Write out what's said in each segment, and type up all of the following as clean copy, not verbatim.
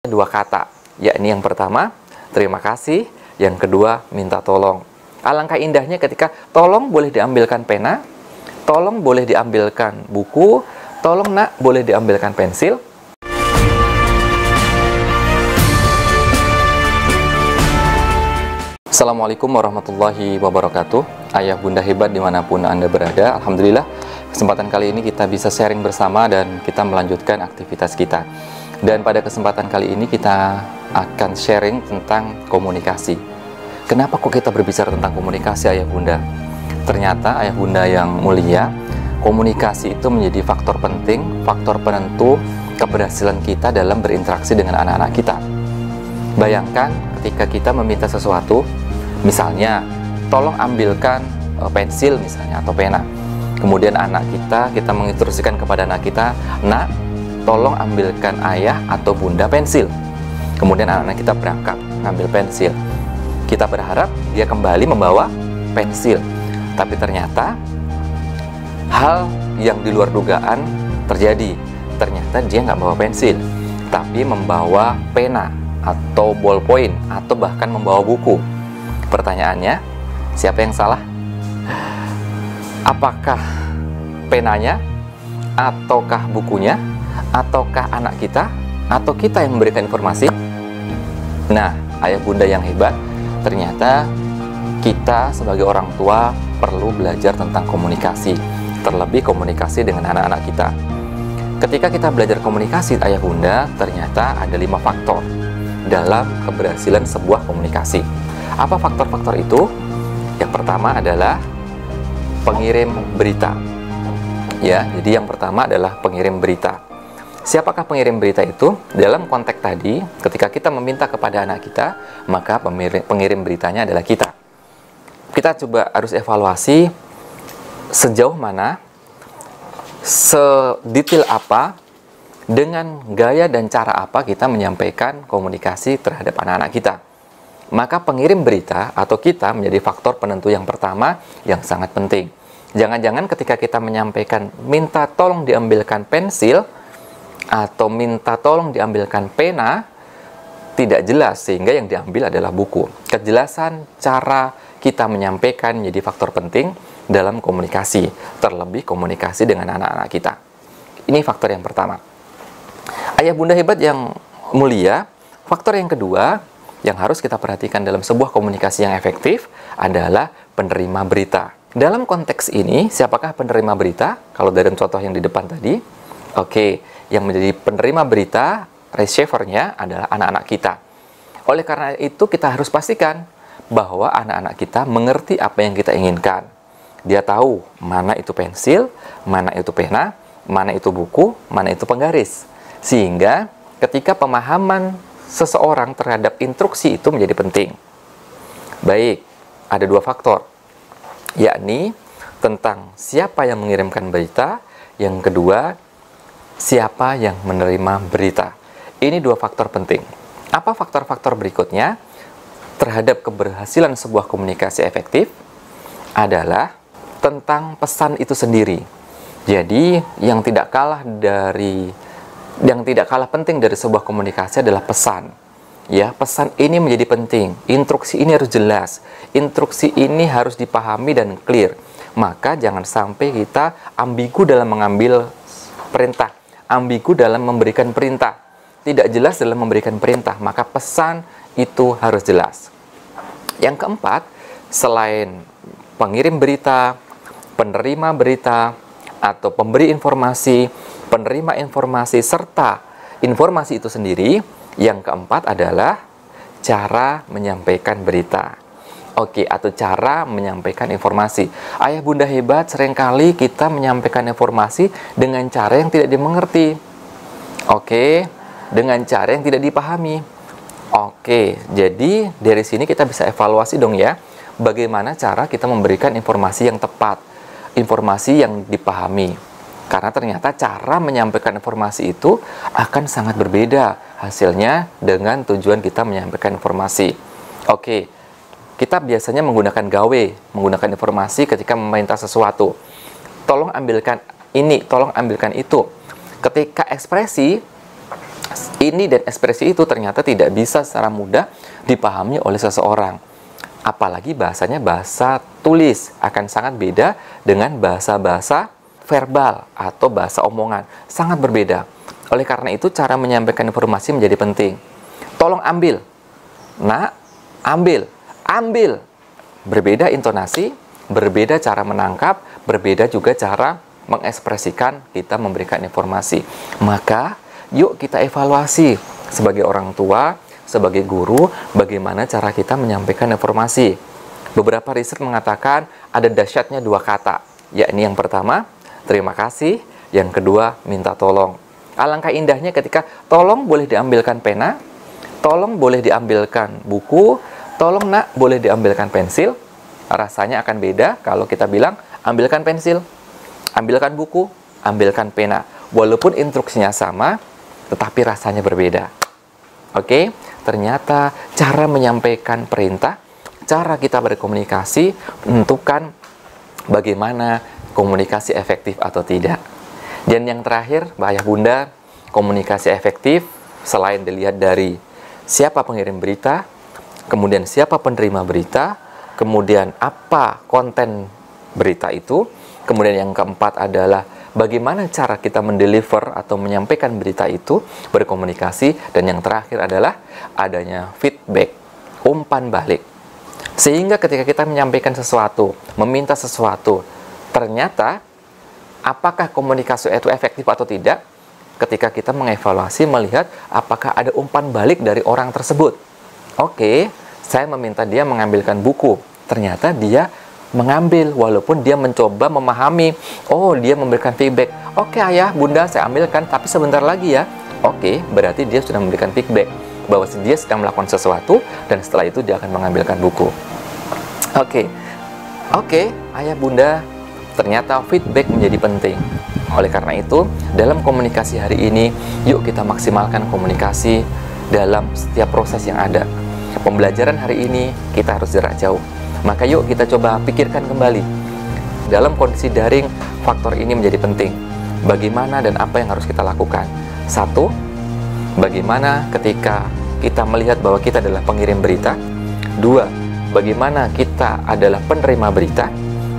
dua kata, yakni yang pertama, terima kasih, yang kedua, minta tolong. Alangkah indahnya ketika tolong boleh diambilkan pena, tolong boleh diambilkan buku, tolong nak boleh diambilkan pensil. Assalamualaikum warahmatullahi wabarakatuh. Ayah bunda hebat dimanapun Anda berada, alhamdulillah kesempatan kali ini kita bisa sharing bersama dan kita melanjutkan aktivitas kita. Dan pada kesempatan kali ini kita akan sharing tentang komunikasi. Kenapa kok kita berbicara tentang komunikasi, ayah bunda? Ternyata ayah bunda yang mulia, komunikasi itu menjadi faktor penting, faktor penentu keberhasilan kita dalam berinteraksi dengan anak-anak kita. Bayangkan ketika kita meminta sesuatu, misalnya tolong ambilkan pensil misalnya atau pena. Kemudian kita menginstruksikan kepada anak kita, nak, tolong ambilkan ayah atau bunda pensil. Kemudian anak-anak kita berangkat ngambil pensil. Kita berharap dia kembali membawa pensil. Tapi ternyata hal yang di luar dugaan terjadi. Ternyata dia nggak bawa pensil, tapi membawa pena atau ballpoint atau bahkan membawa buku. Pertanyaannya, siapa yang salah? Apakah penanya, ataukah bukunya, ataukah anak kita, atau kita yang memberikan informasi? Nah, ayah bunda yang hebat, ternyata kita sebagai orang tua perlu belajar tentang komunikasi, terlebih komunikasi dengan anak-anak kita. Ketika kita belajar komunikasi, ayah bunda, ternyata ada 5 faktor dalam keberhasilan sebuah komunikasi. Apa faktor-faktor itu? Yang pertama adalah pengirim berita. Ya, jadi yang pertama adalah pengirim berita. Siapakah pengirim berita itu? Dalam konteks tadi, ketika kita meminta kepada anak kita, maka pengirim beritanya adalah kita. Kita coba harus evaluasi sejauh mana, sedetail apa, dengan gaya dan cara apa kita menyampaikan komunikasi terhadap anak-anak kita. Maka pengirim berita atau kita menjadi faktor penentu yang pertama yang sangat penting. Jangan-jangan ketika kita menyampaikan minta tolong diambilkan pensil atau minta tolong diambilkan pena, tidak jelas sehingga yang diambil adalah buku. Kejelasan cara kita menyampaikan menjadi faktor penting dalam komunikasi, terlebih komunikasi dengan anak-anak kita. Ini faktor yang pertama. Ayah bunda hebat yang mulia, faktor yang kedua yang harus kita perhatikan dalam sebuah komunikasi yang efektif adalah penerima berita. Dalam konteks ini, siapakah penerima berita? Kalau dari contoh yang di depan tadi, oke, yang menjadi penerima berita, receiver-nya adalah anak-anak kita. Oleh karena itu, kita harus pastikan bahwa anak-anak kita mengerti apa yang kita inginkan. Dia tahu mana itu pensil, mana itu pena, mana itu buku, mana itu penggaris. Sehingga ketika pemahaman seseorang terhadap instruksi itu menjadi penting. Baik, ada 2 faktor, yakni tentang siapa yang mengirimkan berita, yang kedua, siapa yang menerima berita. Ini 2 faktor penting. Apa faktor-faktor berikutnya terhadap keberhasilan sebuah komunikasi efektif? Adalah tentang pesan itu sendiri. Jadi, yang tidak kalah penting dari sebuah komunikasi adalah pesan. Ya, pesan ini menjadi penting. Instruksi ini harus jelas. Instruksi ini harus dipahami dan clear. Maka jangan sampai kita ambigu dalam mengambil perintah, ambigu dalam memberikan perintah, tidak jelas dalam memberikan perintah. Maka pesan itu harus jelas. Yang keempat, selain pengirim berita, penerima berita, atau pemberi informasi, penerima informasi, serta informasi itu sendiri, yang keempat adalah cara menyampaikan berita. Oke, atau cara menyampaikan informasi. Ayah bunda hebat, seringkali kita menyampaikan informasi dengan cara yang tidak dimengerti. Oke, dengan cara yang tidak dipahami. Oke, jadi dari sini kita bisa evaluasi dong ya, bagaimana cara kita memberikan informasi yang tepat, informasi yang dipahami. Karena ternyata cara menyampaikan informasi itu akan sangat berbeda hasilnya dengan tujuan kita menyampaikan informasi. Oke, kita biasanya menggunakan gawe, menggunakan informasi ketika meminta sesuatu. Tolong ambilkan ini, tolong ambilkan itu. Ketika ekspresi, Ini dan ekspresi itu ternyata tidak bisa secara mudah dipahami oleh seseorang. Apalagi bahasanya bahasa tulis akan sangat beda dengan bahasa-bahasa verbal atau bahasa omongan. Sangat berbeda. Oleh karena itu cara menyampaikan informasi menjadi penting. Tolong ambil. Nak, ambil. Ambil. Berbeda intonasi, berbeda cara menangkap, berbeda juga cara mengekspresikan kita memberikan informasi. Maka yuk kita evaluasi sebagai orang tua, sebagai guru, bagaimana cara kita menyampaikan informasi. Beberapa riset mengatakan ada dahsyatnya dua kata, yakni yang pertama, terima kasih, yang kedua, minta tolong. Alangkah indahnya ketika tolong boleh diambilkan pena, tolong boleh diambilkan buku, tolong nak boleh diambilkan pensil. Rasanya akan beda kalau kita bilang ambilkan pensil, ambilkan buku, ambilkan pena. Walaupun instruksinya sama, tetapi rasanya berbeda. Oke, ternyata cara menyampaikan perintah, cara kita berkomunikasi menentukan bagaimana komunikasi efektif atau tidak. Dan yang terakhir, Mbak Ayah Bunda, komunikasi efektif selain dilihat dari siapa pengirim berita, kemudian siapa penerima berita, kemudian apa konten berita itu, kemudian yang keempat adalah bagaimana cara kita mendeliver atau menyampaikan berita itu, berkomunikasi, dan yang terakhir adalah adanya feedback, umpan balik. Sehingga ketika kita menyampaikan sesuatu, meminta sesuatu, ternyata apakah komunikasi itu efektif atau tidak, ketika kita mengevaluasi melihat apakah ada umpan balik dari orang tersebut. Oke, saya meminta dia mengambilkan buku, ternyata dia mengambil, walaupun dia mencoba memahami. Oh, dia memberikan feedback. Oke ayah, bunda, saya ambilkan, tapi sebentar lagi ya. Oke, berarti dia sudah memberikan feedback bahwa dia sedang melakukan sesuatu, dan setelah itu dia akan mengambilkan buku. Oke, ayah bunda, ternyata feedback menjadi penting. Oleh karena itu, dalam komunikasi hari ini, yuk kita maksimalkan komunikasi dalam setiap proses yang ada. Pembelajaran hari ini kita harus jarak jauh. Maka yuk kita coba pikirkan kembali. Dalam kondisi daring, faktor ini menjadi penting. Bagaimana dan apa yang harus kita lakukan? Satu, bagaimana ketika kita melihat bahwa kita adalah pengirim berita. Dua, bagaimana kita adalah penerima berita.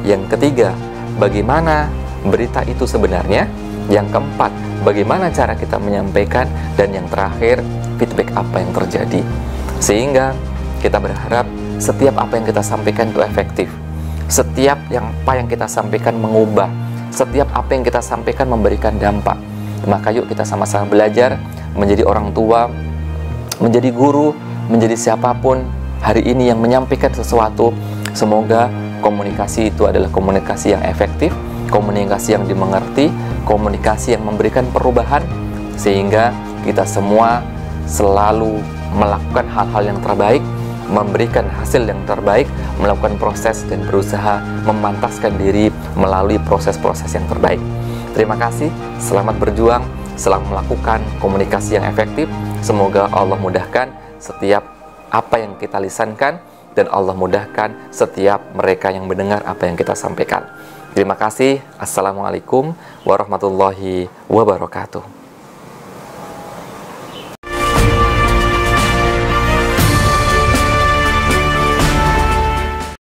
Yang ketiga, bagaimana berita itu sebenarnya. Yang keempat, bagaimana cara kita menyampaikan. Dan yang terakhir, feedback apa yang terjadi. Sehingga kita berharap setiap apa yang kita sampaikan itu efektif. Setiap apa yang kita sampaikan mengubah. Setiap apa yang kita sampaikan memberikan dampak. Maka yuk kita sama-sama belajar menjadi orang tua, menjadi guru, menjadi siapapun hari ini yang menyampaikan sesuatu. Semoga komunikasi itu adalah komunikasi yang efektif, komunikasi yang dimengerti, komunikasi yang memberikan perubahan, sehingga kita semua selalu melakukan hal-hal yang terbaik, memberikan hasil yang terbaik, melakukan proses dan berusaha memantaskan diri melalui proses-proses yang terbaik. Terima kasih, selamat berjuang, selamat melakukan komunikasi yang efektif. Semoga Allah mudahkan setiap apa yang kita lisankan, dan Allah mudahkan setiap mereka yang mendengar apa yang kita sampaikan. Terima kasih. Assalamualaikum warahmatullahi wabarakatuh.